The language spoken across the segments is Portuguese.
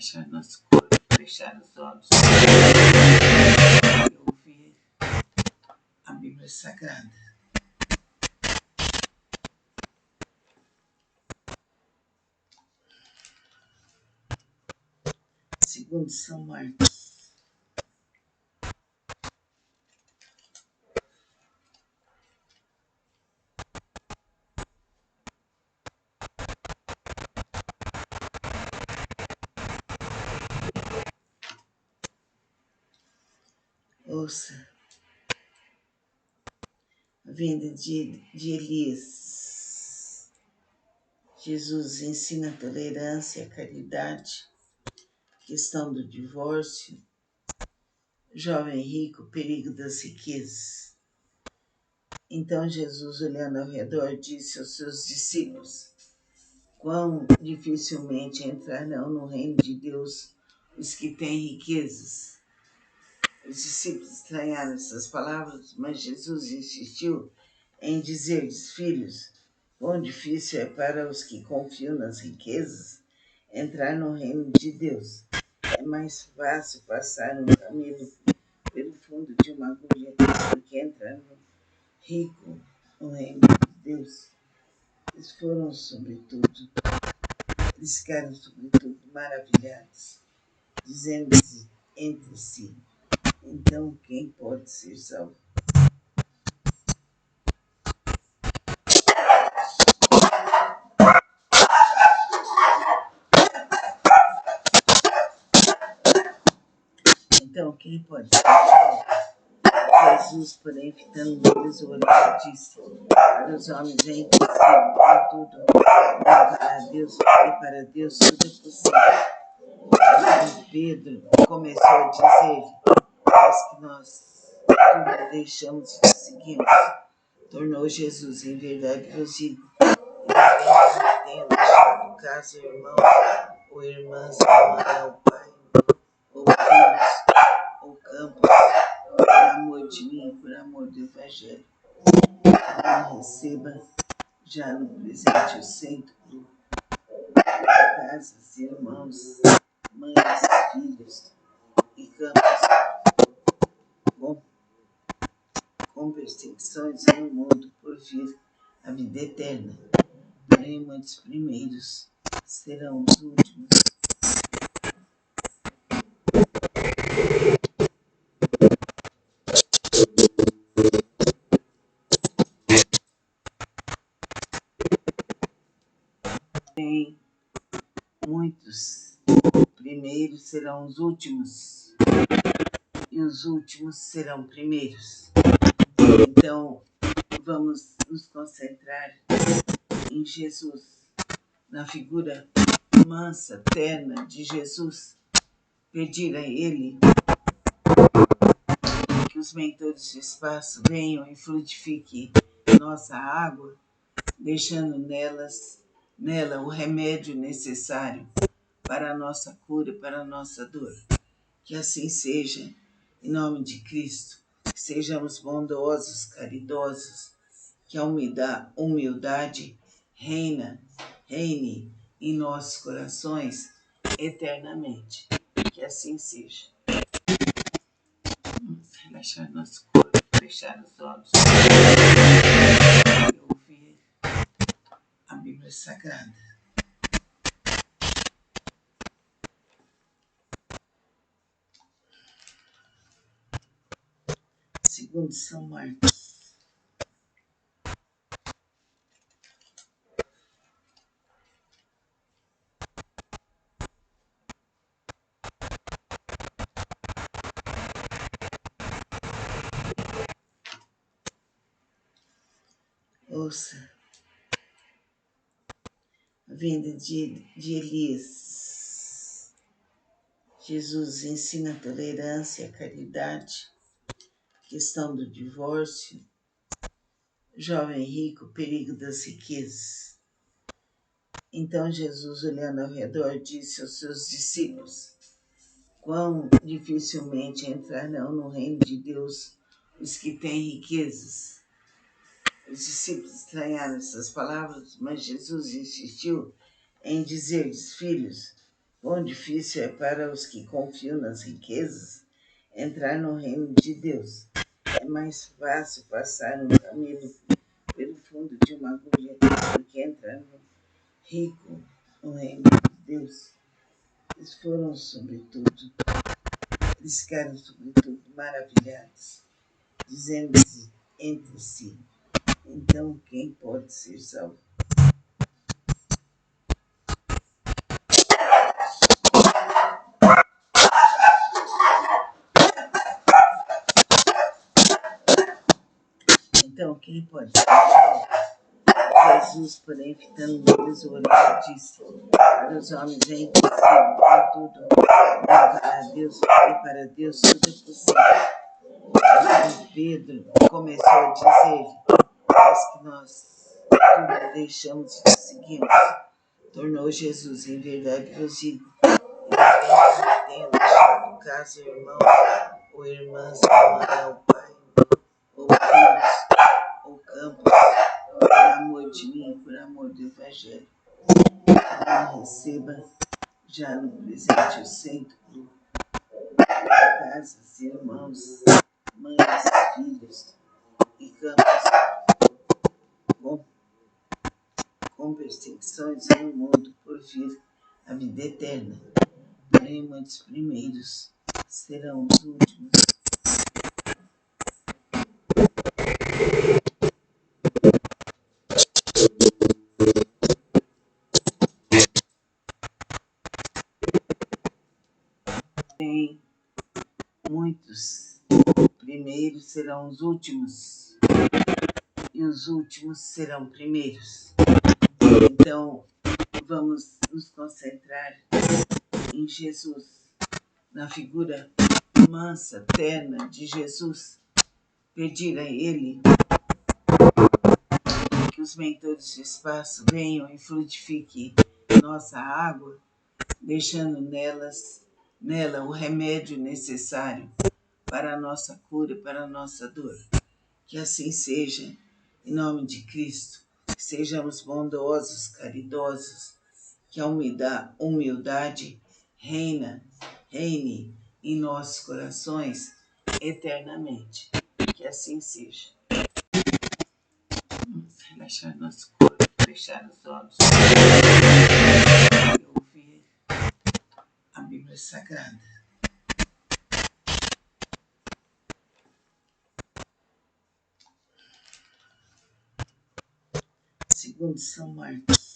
Relaxar nosso corpo, fechar os olhos e ouvir a Bíblia Sagrada. Segundo São Marcos. Ouça a vinda de Elias. Jesus ensina a tolerância, a caridade, questão do divórcio, jovem rico, perigo das riquezas. Então Jesus, olhando ao redor, disse aos seus discípulos: quão dificilmente entrarão no reino de Deus os que têm riquezas. Os discípulos estranharam essas palavras, mas Jesus insistiu em dizer-lhes: filhos, quão difícil é para os que confiam nas riquezas entrar no reino de Deus. É mais fácil passar um camelo pelo fundo de uma agulha do que entrar no rico no reino de Deus. Eles ficaram sobretudo maravilhados, dizendo entre si: então quem pode ser salvo? Então quem pode ser salvo? Jesus, porém, fitando neles o olhar, disse: para os homens é impossível, contudo, para Deus tudo é possível. Então Pedro começou a dizer: aos que nós tudo deixamos e te seguimos. Tornou Jesus: em verdade vos digo, que tenha deixado casa, irmão ou irmãs, ou mãe, ou pai, ou filhos, ou campos, por amor de mim, por amor do Evangelho, não receba já no presente o cento, casas, irmãos, mães, filhos e campos, com perseguições no mundo por vir a vida eterna. Porém, muitos primeiros serão os últimos. Porém, muitos primeiros serão os últimos, e os últimos serão primeiros. Então, vamos nos concentrar em Jesus, na figura mansa, terna de Jesus, pedir a Ele que os mentores de espaço venham e frutifiquem nossa água, deixando nela o remédio necessário para a nossa cura, para a nossa dor. Que assim seja, em nome de Cristo, que sejamos bondosos, caridosos, que a humildade reine em nossos corações eternamente. Que assim seja. Vamos relaxar nosso corpo, fechar os olhos e ouvir a Bíblia Sagrada. Segundo São Marcos. Ouça a vinda de Elias. Jesus ensina a tolerância, a caridade, questão do divórcio, jovem rico, perigo das riquezas. Então Jesus, olhando ao redor, disse aos seus discípulos: quão dificilmente entrarão no reino de Deus os que têm riquezas. Os discípulos estranharam essas palavras, mas Jesus insistiu em dizer-lhes: filhos, Quão difícil é para os que confiam nas riquezas entrar no reino de Deus. É mais fácil passar um camelo pelo fundo de uma agulha do que entrar no rico no reino de Deus. Eles foram, sobretudo, eles ficaram, sobretudo, maravilhados, dizendo-se entre si: então quem pode ser salvo? Então quem pode ser salvo? Jesus, porém, fitando neles o olhar, disse: para os homens é impossível, contudo, para Deus e para Deus tudo é possível. Então Pedro começou a dizer: aos que nós tudo deixamos e te seguimos. Tornou Jesus: em verdade vos digo, e tenham deixado casa, irmão ou irmãs, ou mãe, ou pai, ou filhos, ou campos, por amor de mim, por amor do Evangelho, não receba já no presente o cêntuplo, casas, irmãos, mães, filhos e campos, com, com perseguições no mundo por vir a vida eterna. Porém, muitos primeiros serão os últimos. Porém, muitos primeiros serão os últimos, e os últimos serão primeiros. Então, vamos nos concentrar em Jesus, na figura mansa, terna de Jesus, pedir a Ele que os mentores de espaço venham e frutifiquem nossa água, deixando nela o remédio necessário para a nossa cura, para a nossa dor. Que assim seja, em nome de Cristo, que sejamos bondosos, caridosos, que a humildade reine em nossos corações eternamente. Que assim seja. Vamos relaxar nosso corpo, fechar os olhos e ouvir a Bíblia Sagrada. Segundo São Marcos.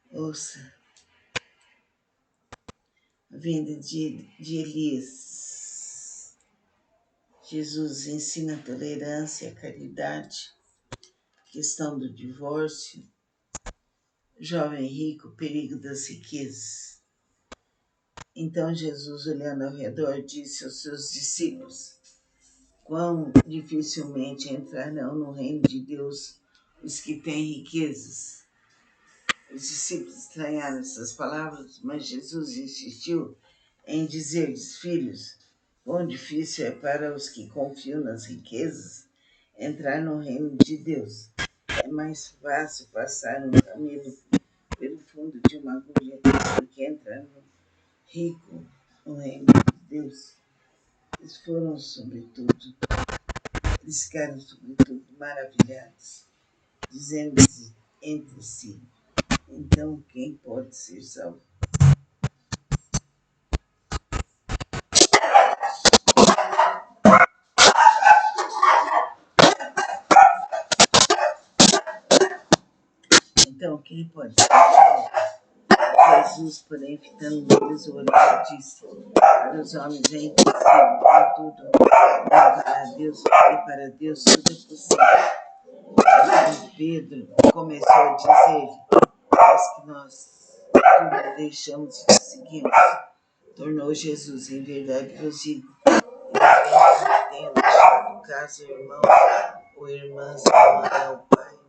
Ouça a vinda de Elias. Jesus ensina a tolerância, a caridade, questão do divórcio, jovem rico, perigo das riquezas. Então Jesus, olhando ao redor, disse aos seus discípulos: quão dificilmente entrarão no reino de Deus os que têm riquezas. Os discípulos estranharam essas palavras, mas Jesus insistiu em dizer-lhes: filhos, quão difícil é para os que confiam nas riquezas entrar no reino de Deus. É mais fácil passar um camelo pelo fundo de uma agulha do que entrar no rico no reino de Deus. Eles foram, sobretudo, eles ficaram, sobretudo, maravilhados, dizendo-se entre si: então quem pode ser salvo? Então quem pode ser salvo? Jesus, porém, fitando neles o olhar, disse: para os homens é impossível, contudo, para Deus e para Deus tudo é possível. Então Pedro começou a dizer: aos que nós tudo deixamos e te seguimos. Tornou Jesus: em verdade vos digo, e tenham deixado casa, irmão ou irmãs, ou mãe, ou pai,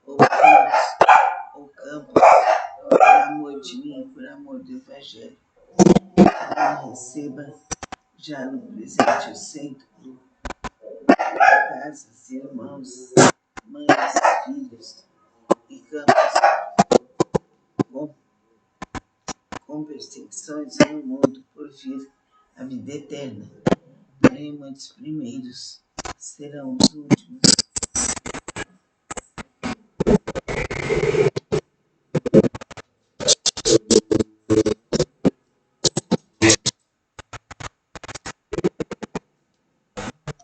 ou filhos, ou campos, por amor de mim por amor do Evangelho. Eu receba já no presente o centro, casas, irmãos, mães, filhos e campos com perseguições no mundo por vir a vida eterna. Porém, muitos primeiros serão os últimos.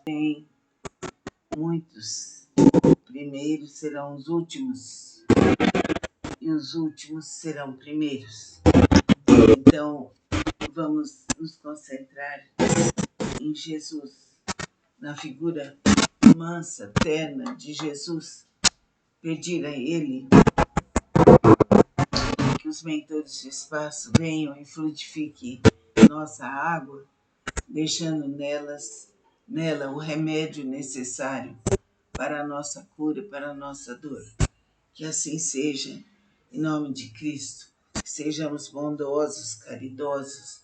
Porém, muitos primeiros serão os últimos e os últimos serão primeiros. Então, vamos nos concentrar em Jesus, na figura mansa, terna de Jesus, pedir a Ele que os mentores de espaço venham e frutifiquem nossa água, deixando nela o remédio necessário para a nossa cura, para a nossa dor. Que assim seja, em nome de Cristo, que sejamos bondosos, caridosos,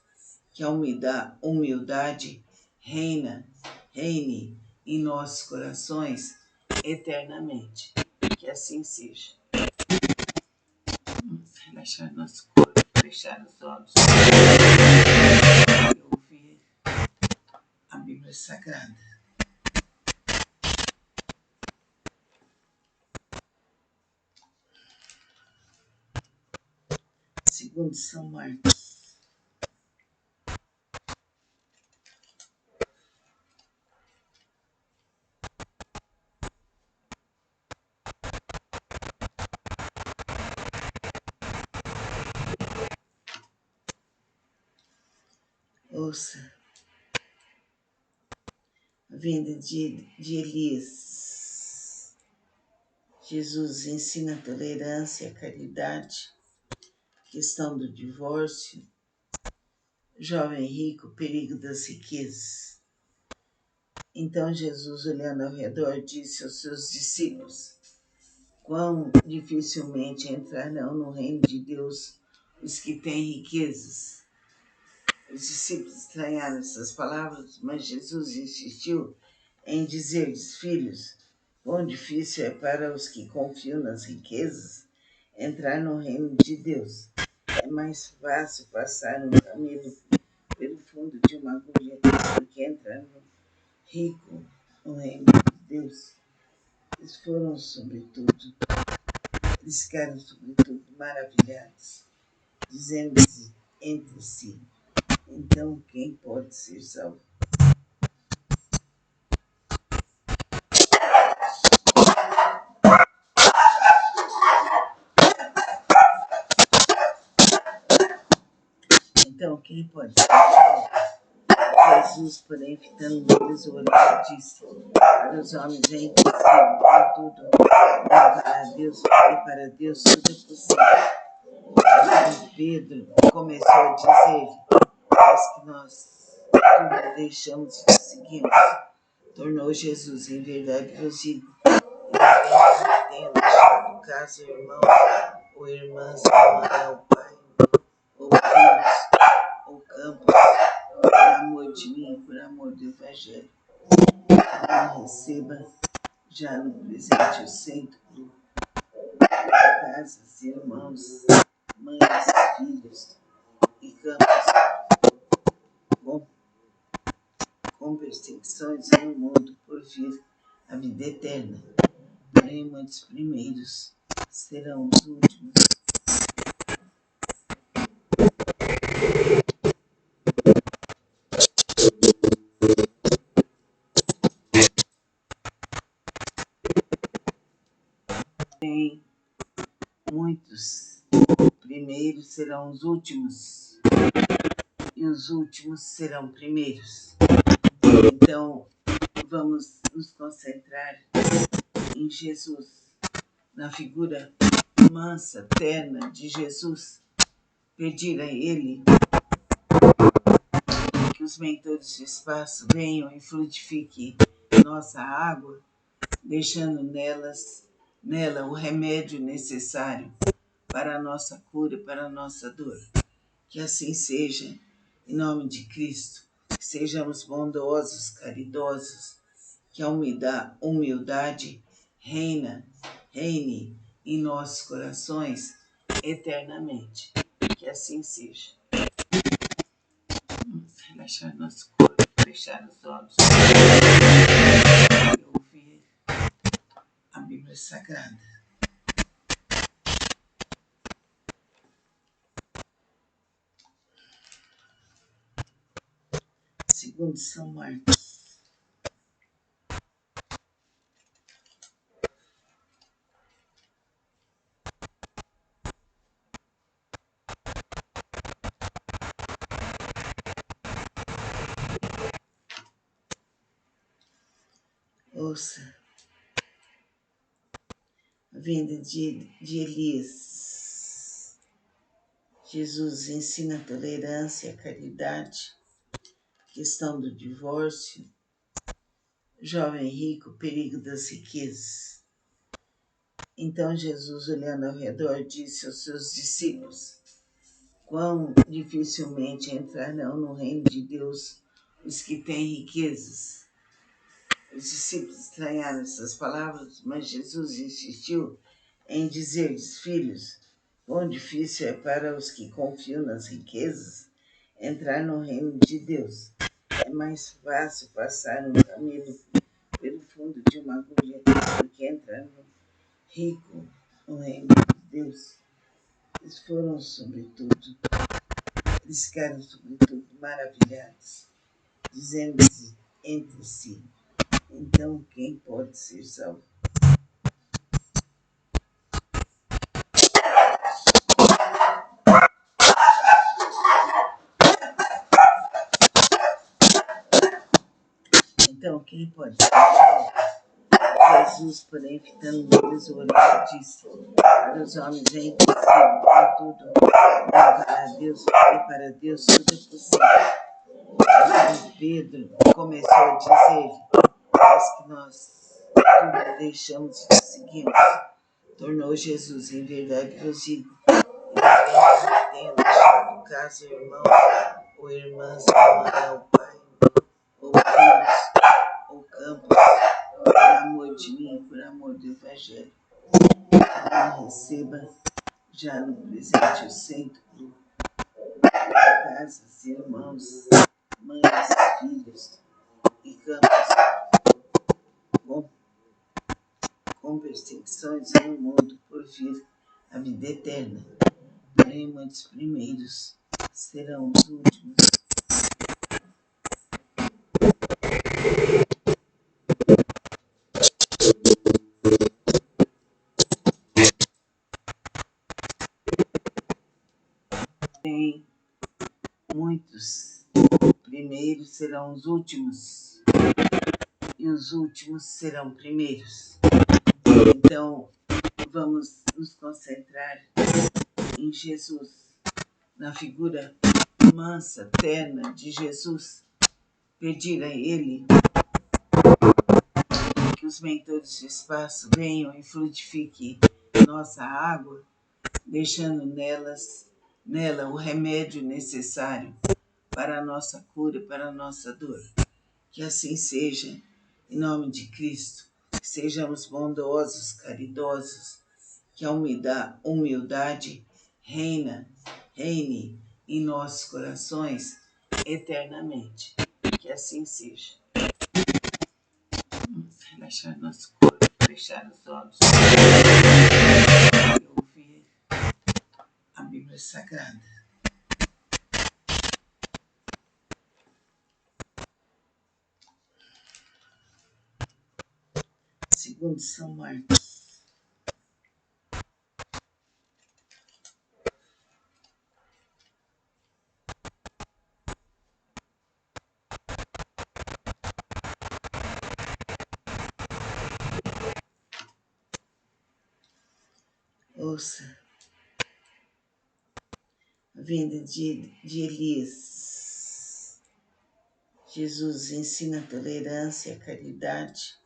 que a humildade reine em nossos corações eternamente. Que assim seja. Vamos relaxar nosso corpo, fechar os olhos e ouvir a Bíblia Sagrada. Segundo São Marcos. Ouça a vinda de Elias. Jesus ensina a tolerância, a caridade, questão do divórcio, jovem rico, perigo das riquezas. Então Jesus, olhando ao redor, disse aos seus discípulos: quão dificilmente entrarão no reino de Deus os que têm riquezas. Os discípulos estranharam essas palavras, mas Jesus insistiu em dizer-lhes: filhos, quão difícil é para os que confiam nas riquezas entrar no reino de Deus. É mais fácil passar um camelo pelo fundo de uma agulha do que entrar rico no reino de Deus. Eles ficaram sobretudo maravilhados, dizendo entre si: então quem pode ser salvo? Então quem pode ser salvo? Jesus, porém, fitando neles o olhar, disse: para os homens é impossível, contudo, para Deus tudo é possível. Então Pedro começou a dizer: mas que nós tudo deixamos e te seguimos. Tornou Jesus: em verdade vos digo, que tenha deixado casa, irmão ou irmãs, ou mãe, ou pai, ou filhos, ou campos, por amor de mim, por amor do Evangelho. Eu receba já no presente o centro, casas, irmãos, mães, filhos e campos com perseguições no mundo por vir a vida eterna. Porém, muitos primeiros serão os últimos. Porém, muitos primeiros serão os últimos e os últimos serão primeiros. Então, vamos nos concentrar em Jesus, na figura mansa, terna de Jesus, pedir a Ele que os mentores de espaço venham e frutifiquem nossa água, deixando nela o remédio necessário para a nossa cura, para a nossa dor. Que assim seja, em nome de Cristo, que sejamos bondosos, caridosos, que a humildade reine em nossos corações eternamente. Que assim seja. Vamos relaxar nosso corpo, fechar os olhos e ouvir a Bíblia Sagrada. Segundo São Marcos. Ouça a vinda de Elias. Jesus ensina a tolerância, a caridade, questão do divórcio, jovem rico, perigo das riquezas. Então Jesus, olhando ao redor, disse aos seus discípulos: quão dificilmente entrarão no reino de Deus os que têm riquezas. Os discípulos estranharam essas palavras, mas Jesus insistiu em dizer-lhes: filhos, quão difícil é para os que confiam nas riquezas entrar no reino de Deus. É mais fácil passar um camelo pelo fundo de uma agulha do que entrar no rico no reino de Deus. Eles ficaram sobretudo maravilhados, dizendo entre si: então quem pode ser salvo? Então quem pode ser salvo? Jesus, porém, fitando neles o olhar, disse: para os homens é impossível, contudo, para Deus tudo é possível. Então Pedro começou a dizer: aos que nós tudo deixamos e te seguimos. Tornou Jesus: em verdade vos digo, ninguém que tenha deixado casa, irmão ou irmãs, ou mãe, ou pai, ou filhos, ou campos, por amor de mim, por amor do Evangelho, não receba já no presente o cento, casas, irmãos, mães, filhos e campos, com, com perseguições no mundo por vir a vida eterna. Porém, muitos primeiros serão os últimos. Porém, muitos primeiros serão os últimos, e os últimos serão primeiros. Então, vamos nos concentrar em Jesus, na figura mansa, terna de Jesus, pedir a Ele que os mentores de espaço venham e frutifiquem nossa água, deixando nela o remédio necessário para a nossa cura, para a nossa dor. Que assim seja, em nome de Cristo, que sejamos bondosos, caridosos, que a humildade reine em nossos corações eternamente. Que assim seja. Vamos relaxar nosso corpo, fechar os olhos e ouvir a Bíblia Sagrada. Segundo São Marcos. Ouça a vinda de Elias. Jesus ensina a tolerância, a caridade,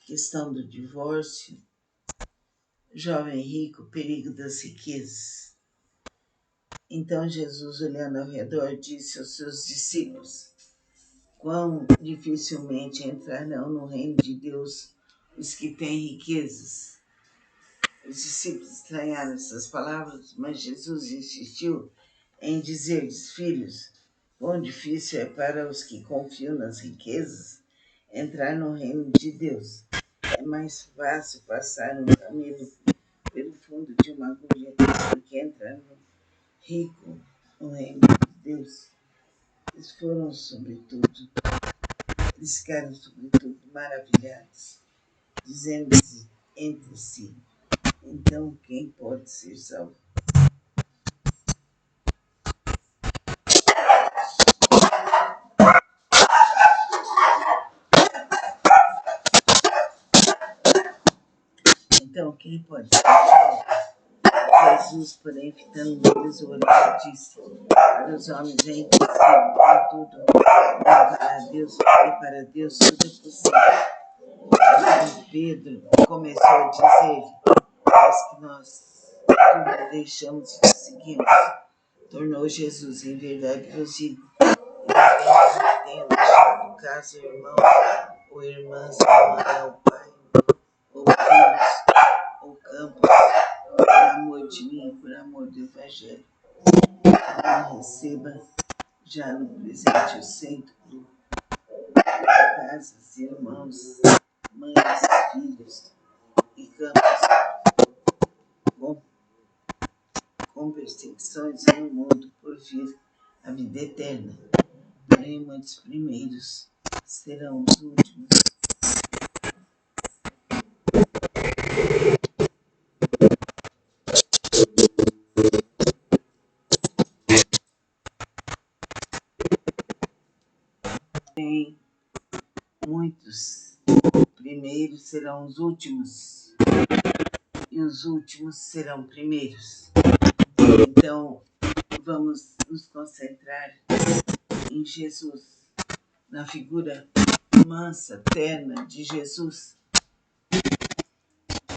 questão do divórcio, Jovem rico, perigo das riquezas. Então Jesus, olhando ao redor, disse aos seus discípulos: quão dificilmente entrarão no reino de Deus os que têm riquezas. Os discípulos estranharam essas palavras, mas Jesus insistiu em dizer-lhes: filhos, quão difícil é para os que confiam nas riquezas entrar no reino de Deus. É mais fácil passar um camelo pelo fundo de uma agulha do que entrar no rico no reino de Deus. Eles foram, sobretudo, eles ficaram, sobretudo, maravilhados, dizendo-se entre si: então quem pode ser salvo? Então quem pode ser salvo? Jesus, porém, fitando neles o olhar, disse: para os homens é impossível, contudo, para Deus tudo é possível. Então Pedro começou a dizer: aos que nós tudo deixamos e te seguimos. Tornou Jesus: em verdade vos digo, que tenham deixado casa, irmão ou irmãs, ou mãe, ou pai, ou filhos, ou campos, por amor de mim, por amor do Evangelho, não receba já no presente o cento, casas, irmãos, mães, filhos e campos, com, com perseguições no mundo por vir a vida eterna. Porém, muitos primeiros serão os últimos. Porém, muitos primeiros serão os últimos, e os últimos serão primeiros. Então, vamos nos concentrar em Jesus, na figura mansa, terna de Jesus.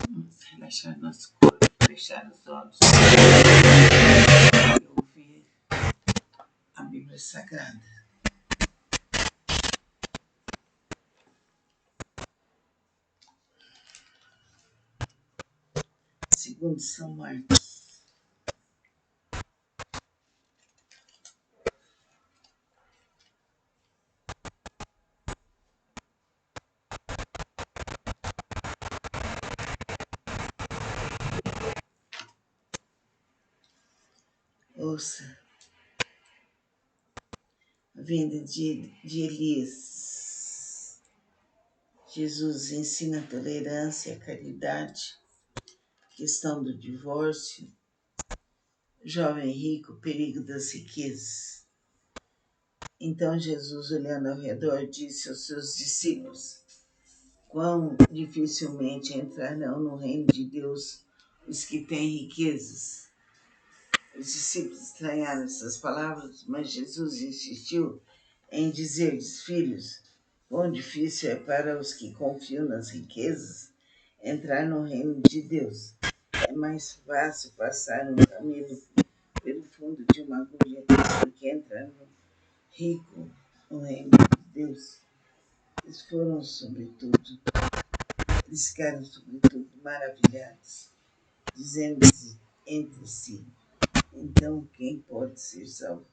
Vamos relaxar nosso corpo, fechar os olhos e ouvir a Bíblia Sagrada. Segundo São Marcos. Ouça a vinda de Elias. Jesus ensina a tolerância, a caridade, questão do divórcio, jovem rico, perigo das riquezas. Então Jesus, olhando ao redor, disse aos seus discípulos: quão dificilmente entrarão no reino de Deus os que têm riquezas. Os discípulos estranharam essas palavras, mas Jesus insistiu em dizer-lhes: filhos, quão difícil é para os que confiam nas riquezas entrar no reino de Deus. É mais fácil passar um camelo pelo fundo de uma agulha do que entrar no rico no reino de Deus. Eles foram, sobretudo, eles ficaram, sobretudo, maravilhados, dizendo-se entre si: então quem pode ser salvo?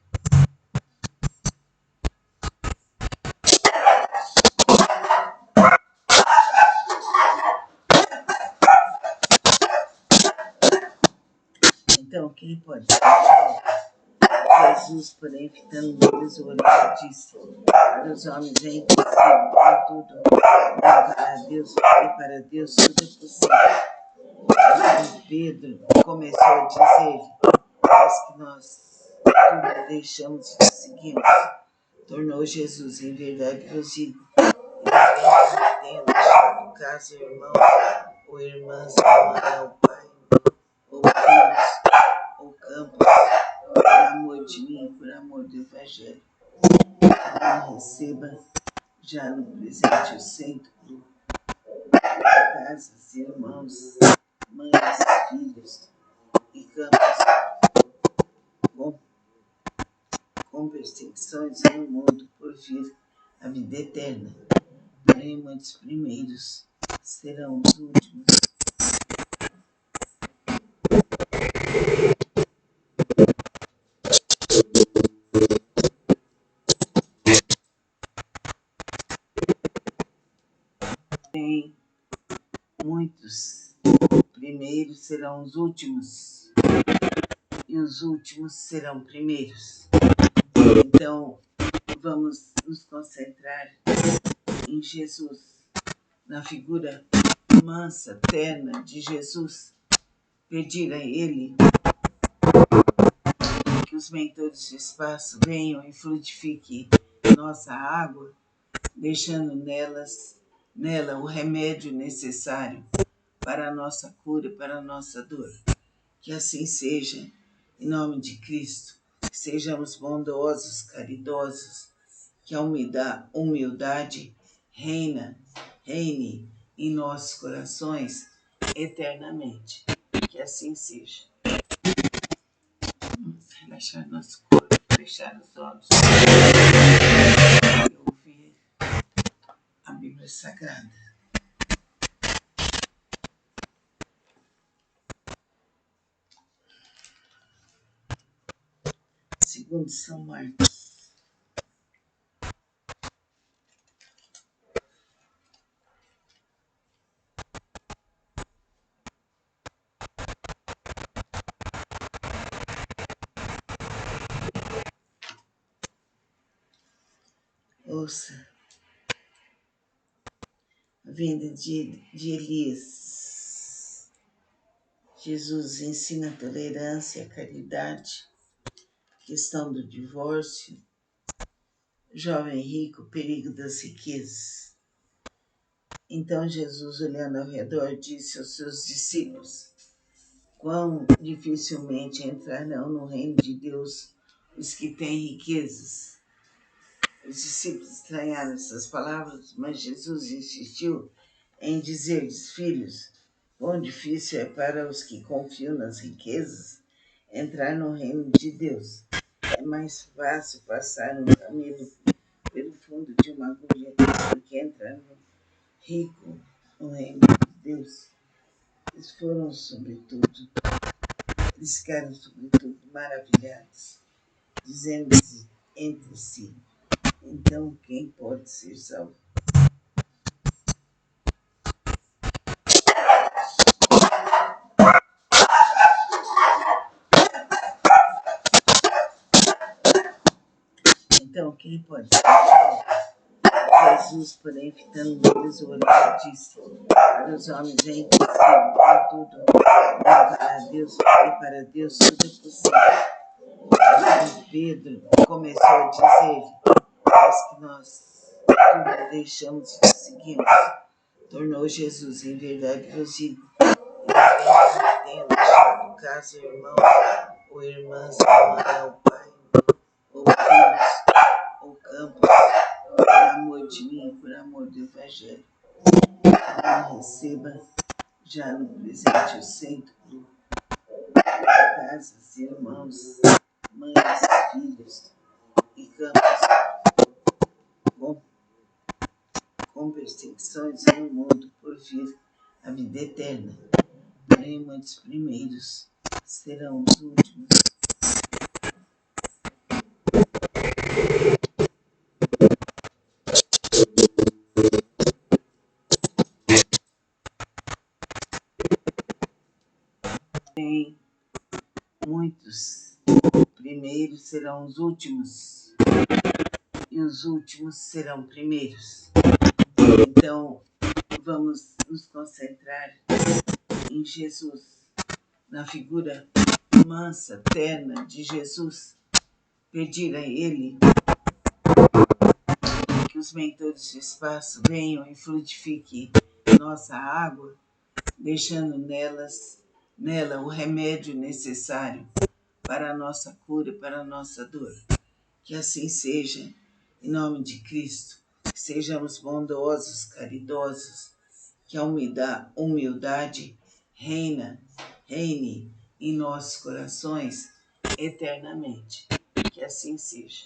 Então quem pode ser salvo? Jesus, porém, fitando neles o olhar, disse: para os homens é impossível, contudo, para Deus tudo é possível. Então Pedro começou a dizer: aos que nós tudo deixamos e te seguimos. Tornou Jesus: em verdade vos digo, que tenham deixado casa, irmão ou irmãs, ou mãe, ou pai, ou filhos, ou campos, por amor de mim, por amor do Evangelho, não receba já no presente o cento, casas, irmãos, mães, mães, filhos e campos com, com perseguições no mundo por vir a vida eterna. Porém, muitos primeiros serão os últimos. Porém, muitos primeiros serão os últimos, e os últimos serão primeiros. Então, vamos nos concentrar em Jesus, na figura mansa, terna de Jesus, pedir a Ele que os mentores de espaço venham e frutifiquem nossa água, deixando nela o remédio necessário para a nossa cura, para a nossa dor. Que assim seja, em nome de Cristo, que sejamos bondosos, caridosos, que a humildade reine em nossos corações eternamente. Que assim seja. Vamos relaxar nosso corpo, fechar os olhos e ouvir a Bíblia Sagrada. Segundo São Marcos. Ouça a vinda de Elias. Jesus ensina a tolerância, a caridade, questão do divórcio, jovem rico, perigo das riquezas. Então Jesus, olhando ao redor, disse aos seus discípulos: quão dificilmente entrarão no reino de Deus os que têm riquezas. Os discípulos estranharam essas palavras, mas Jesus insistiu em dizer-lhes: filhos, quão difícil é para os que confiam nas riquezas entrar no reino de Deus. É mais fácil passar um camelo pelo fundo de uma agulha do que entrar no rico no reino de Deus. Eles ficaram sobretudo maravilhados, dizendo entre si: então quem pode ser salvo? Então quem pode ser salvo? Jesus, porém, fitando neles o olhar, disse: para os homens é impossível, contudo, para Deus tudo é possível. Então Pedro começou a dizer: aos que nós tudo deixamos e seguimos. Tornou Jesus: em verdade vos digo, eles tenham deixado casa, irmão ou irmãs, ou mãe, ou pai, ou filhos, ou campos, por amor de mim, por amor do Evangelho. Não receba já no presente o cêntuplo, casas, irmãos, mães, filhos e campos com perseguições no mundo por vir a vida eterna. Porém, muitos primeiros serão os últimos. Porém, muitos primeiros serão os últimos, e os últimos serão primeiros. Então, vamos nos concentrar em Jesus, na figura mansa, terna de Jesus, pedir a Ele que os mentores de espaço venham e frutifiquem nossa água, deixando nela o remédio necessário para a nossa cura, para a nossa dor. Que assim seja, em nome de Cristo, que sejamos bondosos, caridosos, que a humildade reine em nossos corações eternamente. Que assim seja.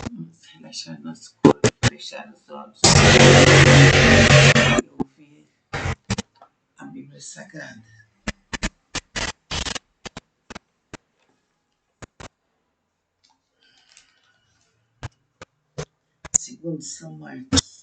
Vamos relaxar nosso corpo, fechar os olhos e ouvir a Bíblia Sagrada. Segundo São Marcos.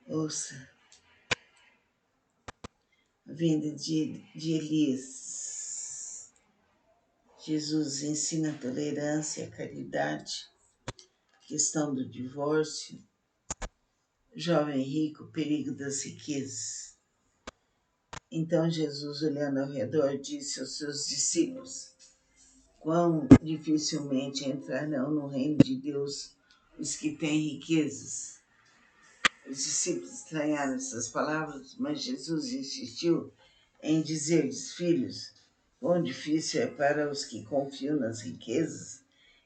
Ouça a vinda de Elias. Jesus ensina a tolerância, a caridade, questão do divórcio, jovem rico, perigo das riquezas. Então Jesus, olhando ao redor, disse aos seus discípulos: quão dificilmente entrarão no reino de Deus os que têm riquezas. Os discípulos estranharam essas palavras, mas Jesus insistiu em dizer-lhes: filhos, quão difícil é para os que confiam nas riquezas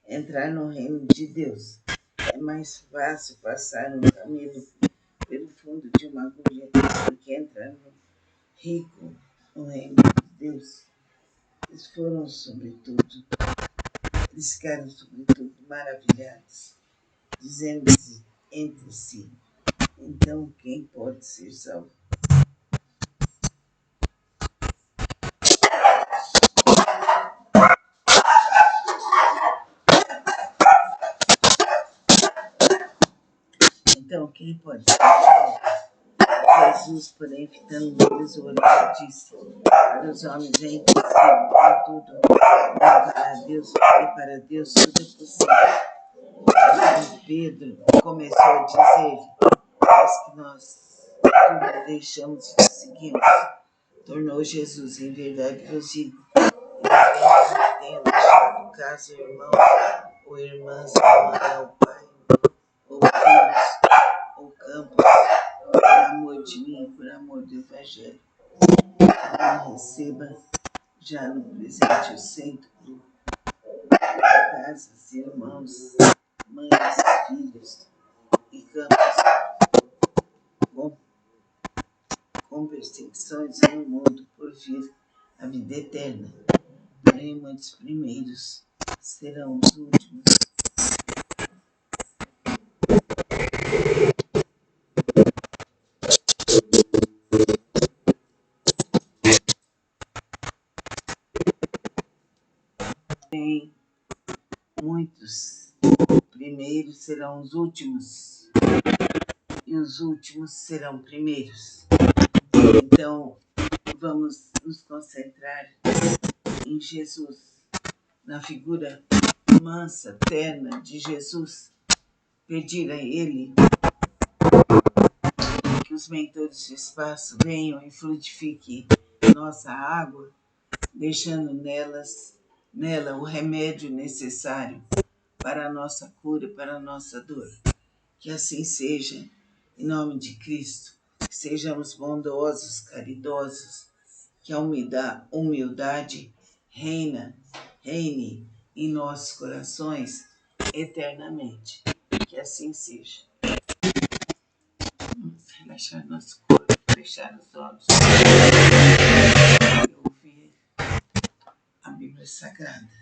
entrar no reino de Deus. É mais fácil passar um camelo pelo fundo de uma agulha do que entrar rico no reino de Deus. Eles ficaram sobretudo maravilhados, dizendo entre si: então quem pode ser salvo? Então quem pode ser salvo? Jesus, porém, fitando neles o olhar, disse: para os homens é impossível, contudo, para Deus tudo é possível. Então Pedro começou a dizer: eis que nós tudo deixamos e te seguimos. Tornou Jesus: em verdade vos digo, ninguém tenha deixado casa, irmão ou irmãs, ou pai, ou filhos, ou campos, por amor de mim, por amor do Evangelho, não receba já no presente o cêntuplo, casas, irmãos, mães, filhos e campos, com perseguições no mundo por vir a vida eterna. Porém, muitos primeiros serão os últimos. Porém, muitos primeiros serão os últimos, e os últimos serão primeiros. Então, vamos nos concentrar em Jesus, na figura mansa, terna de Jesus, pedir a Ele que os mentores de espaço venham e frutifiquem nossa água, deixando nela o remédio necessário para a nossa cura, para a nossa dor. Que assim seja, em nome de Cristo, que sejamos bondosos, caridosos, que a humildade reine em nossos corações eternamente. Que assim seja. Vamos relaxar nosso corpo, fechar os olhos e ouvir a Bíblia Sagrada.